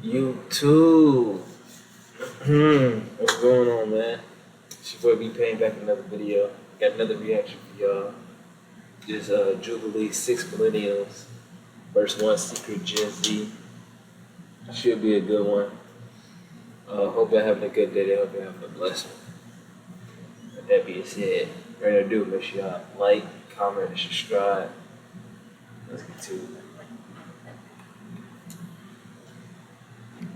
You too. What's going on, man? It's your boy B Payne back in another video. Got another reaction for y'all. This Jubilee 6 Millennials versus 1 Secret Gen Z. Should be a good one. Hope y'all having a good day. I hope y'all having a blessed one. With that being said, ready to do, make sure y'all like, comment, and subscribe. Let's get to it.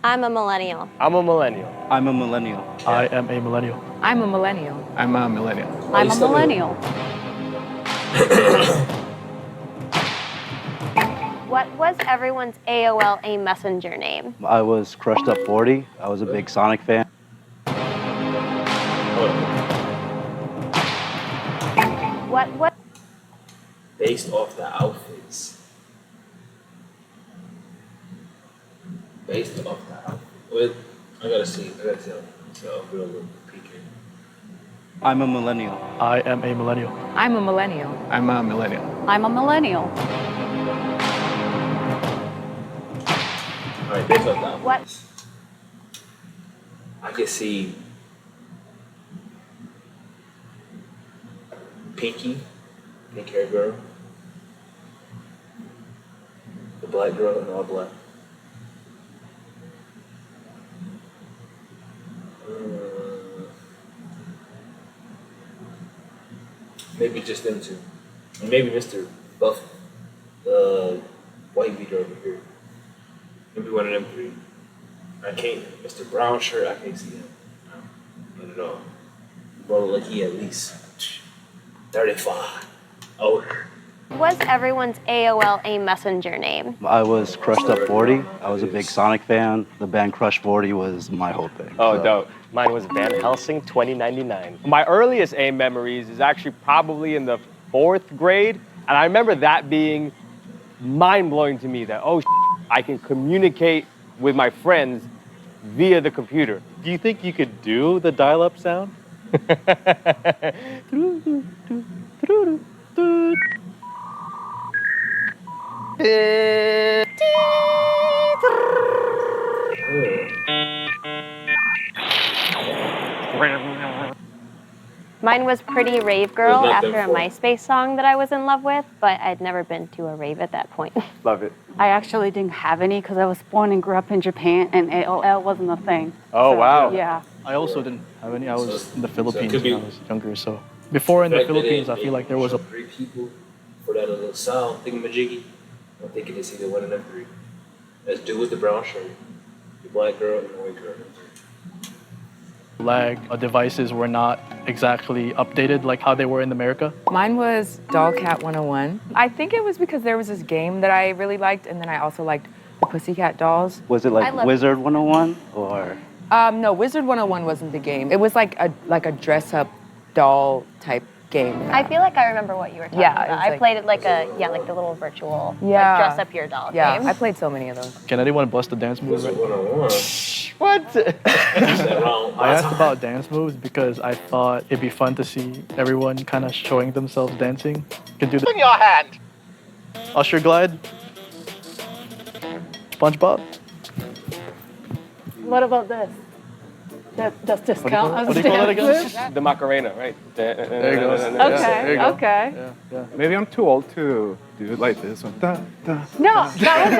I'm a millennial. I'm a millennial. I'm a millennial. I am a millennial. I'm a millennial. I'm a millennial. I'm a millennial. What was everyone's AOL Messenger name? I was Crushed Up 40. I was a big Sonic fan. What? Based off the outfits. Based off the outfit. What? I gotta see. So real little peeking. I'm a millennial. I am a millennial. I'm a millennial. I'm a millennial. I'm a millennial. All right, based off the outfits. What? I can see Pinky, pink hair girl, the black girl in all black. Maybe just them two. And maybe Mr. Buff, the white beater over here. Maybe one of them three. I can't, Mr. Brown shirt, I can't see him. No, not at all. Bro, like he at least 35 older. What was everyone's AOL Messenger name? I was Crushed Up 40. I was a big Sonic fan. The band Crush 40 was my whole thing. Oh, dope. Mine was Van Helsing 2099. My earliest AIM memories is actually probably in the 4th grade. And I remember that being mind-blowing to me that, oh, I can communicate with my friends via the computer. Do you think you could do the dial-up sound? Mine was Pretty Rave Girl There's after nothing a for it. MySpace song that I was in love with, but I'd never been to a rave at that point. Love it. I actually didn't have any because I was born and grew up in Japan, and AOL wasn't a thing. Oh, So, wow. Yeah. I also didn't have any. I was in the So Philippines it could be- when I was younger. So before in the Back then, Philippines, I they feel like there was a. showed 3 people for that little sound thingamajiggy. I'm thinking it's either one of them 3. Let's do with the brown shirt, the black girl, and the white girl. lag. Devices were not exactly updated like how they were in America. Mine was Dollcat 101. I think it was because there was this game that I really liked, and then I also liked the Pussycat Dolls. Was it I like love- Wizard 101 or? No, Wizard 101 wasn't the game. It was like a dress-up doll type game. I feel like I remember what you were talking Yeah, about. it was I like- played it like the little virtual, Yeah. like dress up your doll Yeah, game. I played so many of those. Can anyone bust a dance move? Was it 101? What? That wrong. I asked about dance moves because I thought it'd be fun to see everyone kind of showing themselves dancing. You can do the your hand. Usher glide, SpongeBob. What about this? Does this count as What do you call that dance again? move? The Macarena, right? There you go. Okay, There you go. okay. Yeah. Maybe I'm too old to do it like this one. Da, da. No, that was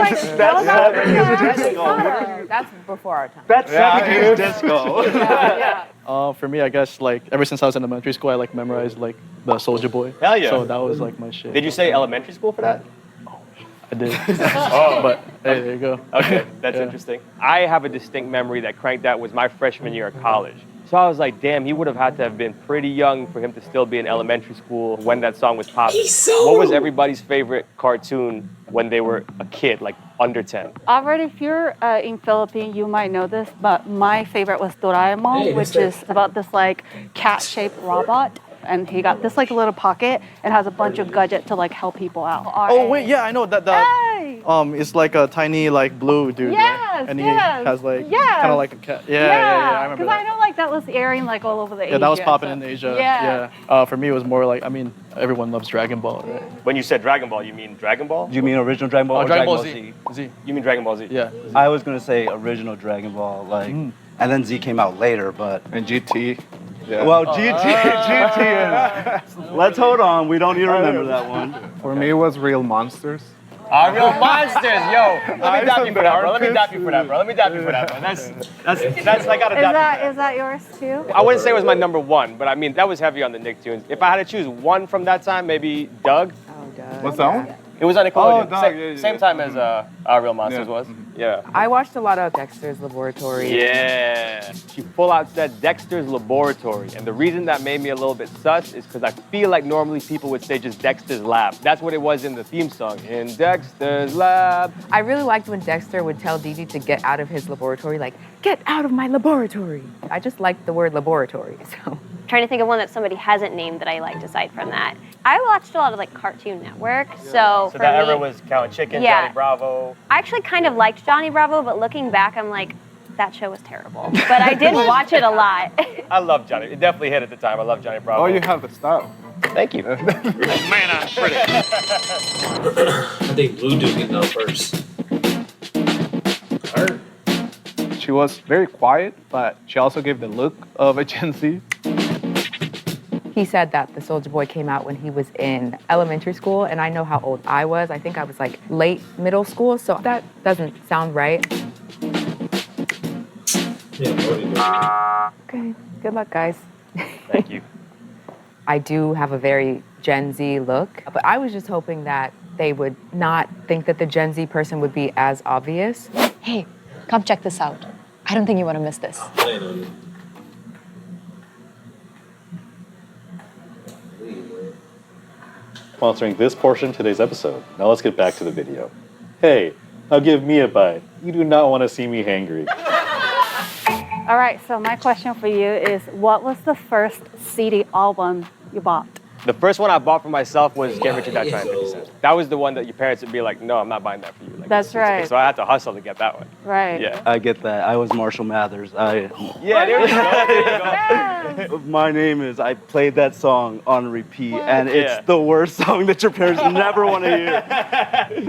like That's before our time. That's Yeah, 70s disco. yeah. For me, I guess like ever since I was in elementary school, I like memorized like the Soldier Boy. Hell yeah. So that was like my shit. Did you say elementary school for that? I did. But hey, there you go. Okay, that's Yeah. interesting. I have a distinct memory that Cranked Out was my freshman year of college. So I was like, damn, he would have had to have been pretty young for him to still be in elementary school when that song was popping. What was everybody's favorite cartoon when they were a kid, like under 10? Already, if you're in Philippines, you might know this, but my favorite was Doraemon, Hey, which that's is about this like cat-shaped robot. And he got this like little pocket and has a bunch of gadgets to like help people out. Oh wait, yeah, I know that. Hey! It's like a tiny like blue dude. Yeah, Yes, and he yes, has like yes. kind of like a cat. Yeah, I remember Because I that. know like that was airing like all over the Asia. Yeah, that was popping so- in Asia. Yeah. For me, it was more like, I mean, everyone loves Dragon Ball, right? When you said Dragon Ball, you mean Dragon Ball? Do you mean original Dragon Ball or Dragon Ball Z. Z. You mean Dragon Ball Z? Yeah. I was gonna say original Dragon Ball, like, and then Z came out later, but And GT. Yeah. well, GT is. Let's hold on. We don't even remember that one. For me, it was Real Monsters. Real monsters, yo. Let me dap you for that, bro. Let me dap you for that, bro. Let me dap you for that, bro. That's I gotta dap you. Is that yours too? I wouldn't say it was my number one, but I mean that was heavy on the Nicktoons. If I had to choose one from that time, maybe Doug. Oh, Doug. What's that one? It was on Nickelodeon. Oh, Doug, same, yeah, yeah, same yeah. time as Real Monsters Yeah. was. Yeah. I watched a lot of Dexter's Laboratory. Yeah. She full out said Dexter's Laboratory. And the reason that made me a little bit sus is because I feel like normally people would say just Dexter's Lab. That's what it was in the theme song. In Dexter's Lab. I really liked when Dexter would tell Dee Dee to get out of his laboratory, like, get out of my laboratory. I just liked the word laboratory, so. Trying to think of one that somebody hasn't named that I liked aside from that. I watched a lot of like Cartoon Network, so for that me, era was Count Chicken, Yeah. Johnny Bravo. I actually kind of liked Johnny Bravo, but looking back, I'm like, that show was terrible. But I did watch it a lot. I love Johnny. It definitely hit at the time. I love Johnny Bravo. Oh, you have the style. Thank you. Man, I'm pretty. I think Blue Dude getting out first. Her? She was very quiet, but she also gave the look of a Gen Z. He said that the Soulja Boy came out when he was in elementary school, and I know how old I was. I think I was like late middle school, so that doesn't sound right. Yeah, Brody. Okay, good luck, guys. Thank you. I do have a very Gen Z look, but I was just hoping that they would not think that the Gen Z person would be as obvious. Hey, come check this out. I don't think you want to miss this. Playing on you. Sponsoring this portion of today's episode. Now let's get back to the video. Hey, now give me a bite. You do not want to see me hangry. All right, so my question for you is, what was the first CD album you bought? The first one I bought for myself was Get Rich or Die Trying 50 Cent. That was the one that your parents would be like, no, I'm not buying that for you. Like, That's it's okay. right. So I had to hustle to get that one. Right. Yeah. I get that. I was Marshall Mathers. Yeah, there you go. There you go. My name is. I played that song on repeat, and it's Yeah. the worst song that your parents never want to hear.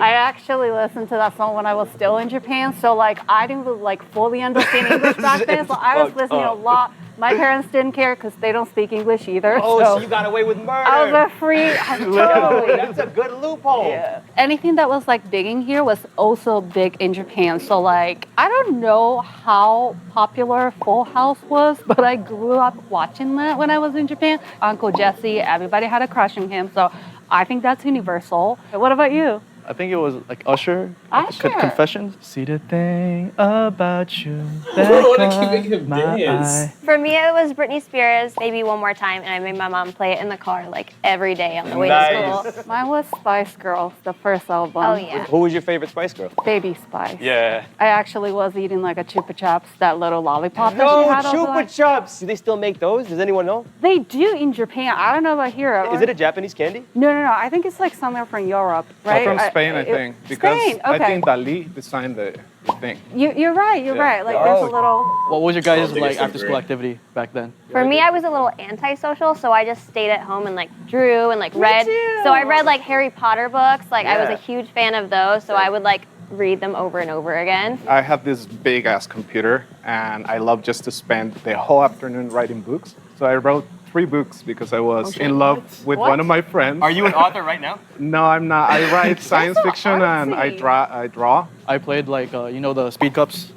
I actually listened to that song when I was still in Japan, so like I didn't like fully understand English back then, so I was It's listening a fucked up. lot. My parents didn't care because they don't speak English either. Oh, so so you got away with murder. I was a free, totally. That's a good loophole. Yeah. Anything that was like big in here was also big in Japan. So like I don't know how popular Full House was, but I grew up watching that when I was in Japan. Uncle Jesse, everybody had a crush on him. So I think that's universal. What about you? I think it was like Usher. Usher. Confessions. See the thing about you that Bro, they keep making caught him my dance. eye. For me, it was Britney Spears, Maybe One More Time, and I made my mom play it in the car like every day on the way to Nice. school. Mine was Spice Girls, the first album. Oh yeah. Who was your favorite Spice Girl? Baby Spice. Yeah. I actually was eating like a Chupa Chups, that little lollipop that No, she had. also, Chupa like- Chups. Do they still make those? Does anyone know? They do in Japan. I don't know about here. Is it a Japanese candy? No. I think it's like somewhere from Europe, right? From Spain, I think. Because Spain, I okay. think Dali designed the thing. You're right. You're Yeah. right. Like there's a Oh. little. What was your guys' I think like it's after school great. activity back then? For me, I was a little antisocial, so I just stayed at home and like drew and like read. too. So I read like Harry Potter books. Like I was Yeah. a huge fan of those, so I would like read them over and over again. I have this big ass computer, and I love just to spend the whole afternoon writing books. So I wrote 3 books because I was in love with What? one of my friends. Are you an author right now? No, I'm not. I write science fiction and I artsy. draw. I played like you know the speed cups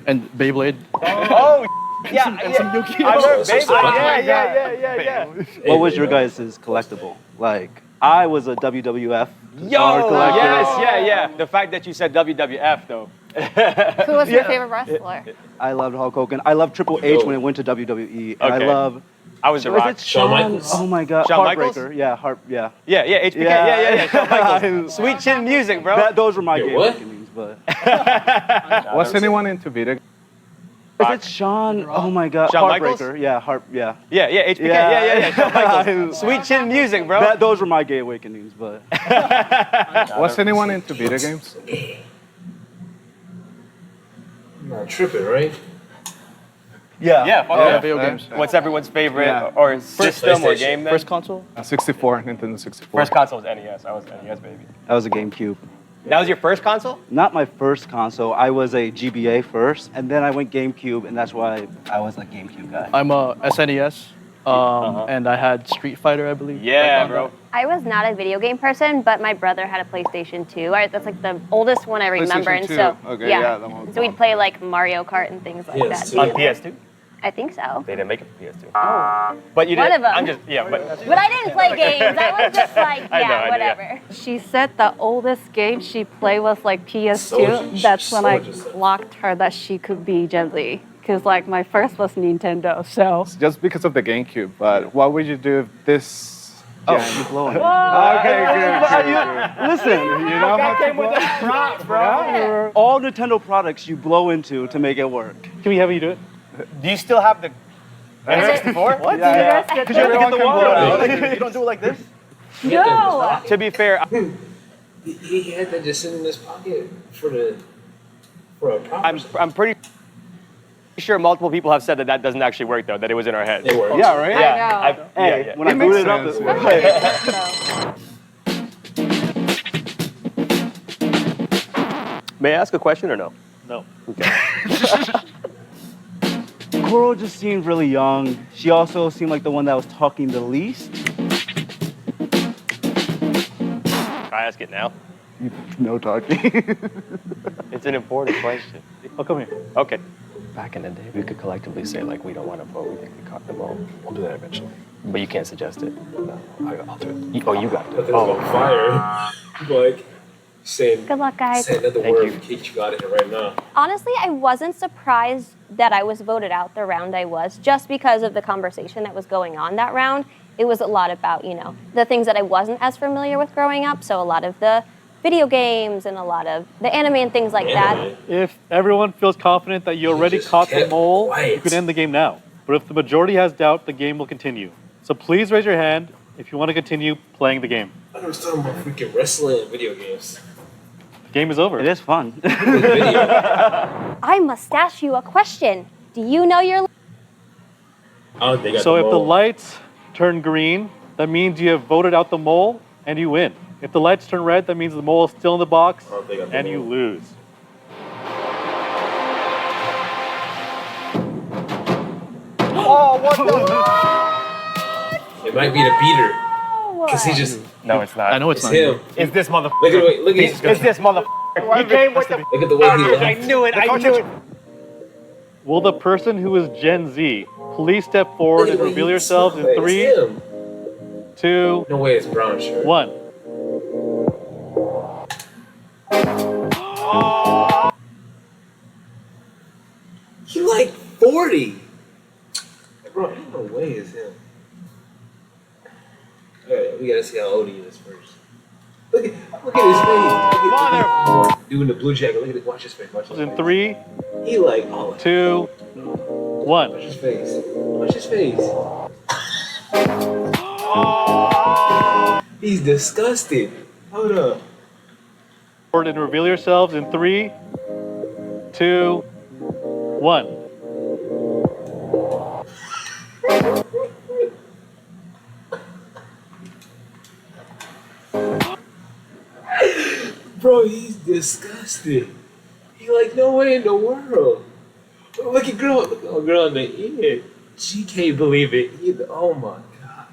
and Beyblade. Oh, yeah. and some Yu-Gi-Oh. I learned Some Beyblade. stuff. Yeah. What was your guys' collectible? Like, I was a WWF Yo, card collector. yes, yeah. The fact that you said WWF though. Who was your favorite wrestler? I loved Hulk Hogan. I loved Triple H when it went to WWE. And Okay. I love. I was The Was Rock. it Shawn Shawn? Michaels? Oh my God, Shawn Michaels? Heartbreaker. Yeah, yeah. Yeah, HBK. Yeah. Yeah. Shawn Michaels. Sweet chin music, bro. Those were my Yeah, gay what? awakenings, but. Was anyone into video? Is it Shawn? Oh my God, Shawn Michaels? Heartbreaker. Yeah, Yeah, HBK. Yeah. Yeah. Shawn Michaels. Sweet chin music, bro. Those were my gay awakenings, but. Was anyone into video games? I'm not tripping, right? Yeah, fuck yeah. Video games. What's everyone's favorite Yeah. or system or PlayStation. game then? First console? 64, Nintendo 64. First console was NES. I was NES baby. That was a GameCube. That was your first console? Not my first console. I was a GBA first, and then I went GameCube, and that's why I was a GameCube guy. I'm a SNES, and I had Street Fighter, I believe. Yeah, like on bro. I was not a video game person, but my brother had a PlayStation 2. That's like the oldest one I remember. PlayStation And 2. so, Okay, yeah, that one was so we'd fun. play like Mario Kart and things like Yes, that. too. On PS2? I think so. They didn't make it for PS2. Oh. But you One didn't. of 'em. I'm just, yeah, but. But I didn't play games. I was just like, I yeah, know, whatever. She said the oldest game she played was like PS2. Soldier- That's when I Soldier stuff. blocked her that she could be Gen Z. Because like my first was Nintendo, so. Just because of the GameCube, but what would you do if this? Oh, gen- you're blowing. Okay, good. Listen, You know how came with to a prop, bro. all Nintendo products you blow into to make it work. Can we have you do it? Do you still have the N64? What? Yeah. Because you have to get the water out. You don't do it like this? No. To be fair, He had that just sitting in his pocket for a prop. I'm pretty sure multiple people have said that that doesn't actually work though, that it was in our head. It works. Yeah, right? Yeah. I know. Hey, yeah. when I It makes booted it up, sense, it yeah. worked. May I ask a question or no? No. Coral just seemed really young. She also seemed like the one that was talking the least. Can I ask it now? No talking. It's an important question. Oh, come here. Okay. Back in the day, we could collectively say like we don't want to vote. We think we caught the vote. We'll do that eventually. But you can't suggest it. No, I'll do it. You got But it. there's on fire. Like, saying, Good luck, guys. say another Thank word you. in case you got it right now. Honestly, I wasn't surprised that I was voted out the round I was, just because of the conversation that was going on that round. It was a lot about, the things that I wasn't as familiar with growing up. So a lot of the video games and a lot of the anime and things like that. If everyone feels confident that you already just caught the kept mole, quiet. you can end the game now. But if the majority has doubt, the game will continue. So please raise your hand if you want to continue playing the game. I was talking about freaking wrestling and video games. The game is over. It is fun. Video. I must ask you a question. Do you know your... Oh, they got So the if the mole. lights turn green, that means you have voted out the mole and you win. If the lights turn red, that means the mole is still in the box Oh, they got the and you mole. lose. Oh, what the? It might be the beater. Because he just, No, it's not. I know it's it's not. him. It's this motherfucker. Look at the way, look at It's this motherfucker. He came with the. Look at the way he I left. knew it. I knew it. Will the person who is Gen Z please step forward and reveal yourselves in 3, It's him. 2, No way it's brown shirt. 1. He like 40. Bro, ain't no way it's him. Alright, we gotta see how old he is first. Look at his face. Look at doing the blue jacket. Look at it. Watch his face. Watch his In face. 3, He like, oh, 2, 1. watch his face. Watch his face. He's disgusted. Hold up. Forward and reveal yourselves in 3, 2, 1. Bro, he's disgusted. He like, no way in the world. Look at girl, look at girl in the ear. She can't believe it either. Oh my gosh.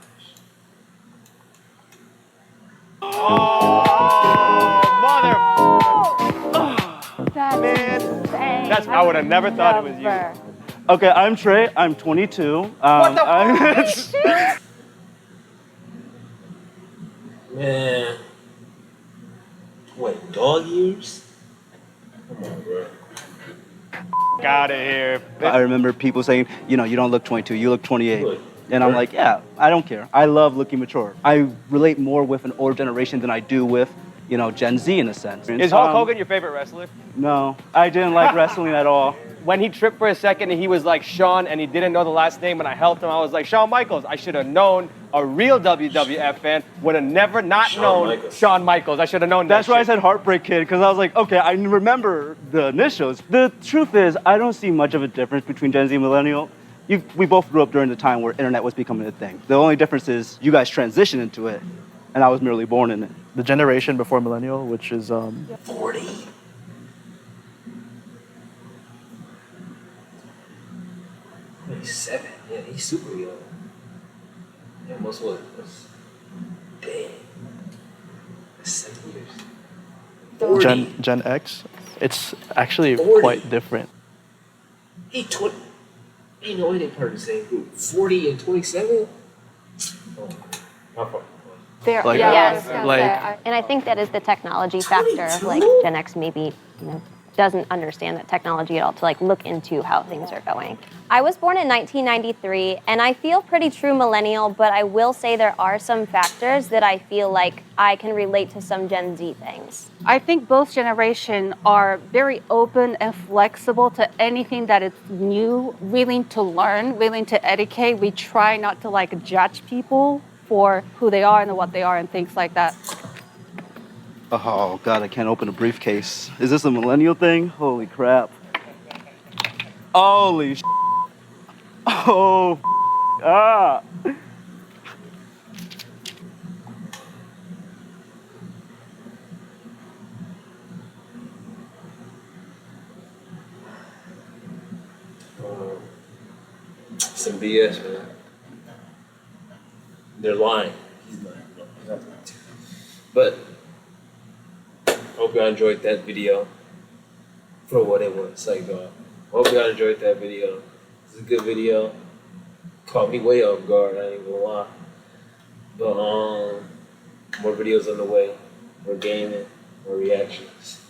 That's. I would have never thought it was you. Okay, I'm Trey. I'm 22. What the I'm- Man. What, dog years? Come on, bro. Out of here. I remember people saying, you don't look 22, you look 28. Look, And I'm like, yeah, I don't care. I love looking mature. I relate more with an older generation than I do with, Gen Z in a sense. Is Hulk Hogan your favorite wrestler? No, I didn't like wrestling at all. When he tripped for a second and he was like Shawn and he didn't know the last name and I helped him, I was like, Shawn Michaels, I should have known a real WWF fan would have never not Shawn known Michaels. Shawn Michaels. I should have known that. That's why I shit. said Heartbreak Kid, because I was like, okay, I remember the initials. The truth is, I don't see much of a difference between Gen Z and Millennial. We both grew up during the time where internet was becoming a thing. The only difference is you guys transitioned into it, and I was merely born in it. The generation before millennial, which is 40. He's 7. Yeah, he's super young. Yeah, most what? Damn. That's 7 years. 40. Gen X. It's actually 40. quite different. He 20. Ain't no way they part of the same group. 40 and 27? Oh, my fault. There, Like- yeah, Yes. I was Like- gonna say, And I think that is the technology factor. 22? Like Gen X maybe doesn't understand that technology at all to look into how things are going. I was born in 1993 and I feel pretty true millennial, but I will say there are some factors that I feel like I can relate to some Gen Z things. I think both generations are very open and flexible to anything that is new, willing to learn, willing to educate. We try not to judge people for who they are and what they are and things like that. Oh God, I can't open a briefcase. Is this a millennial thing? Holy crap. Holy sh**. Oh, ah. Some BS, man. They're lying. He's not. He's not lying too. But hope y'all enjoyed that video for what it was. Hope y'all enjoyed that video. It's a good video. Caught me way off guard. I ain't gonna lie. But more videos on the way. More gaming. More reactions.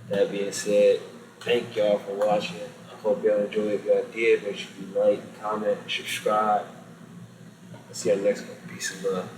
That being said, thank y'all for watching. I hope y'all enjoyed. If y'all did, make sure you like, comment, subscribe. I'll see y'all next one. Peace and love.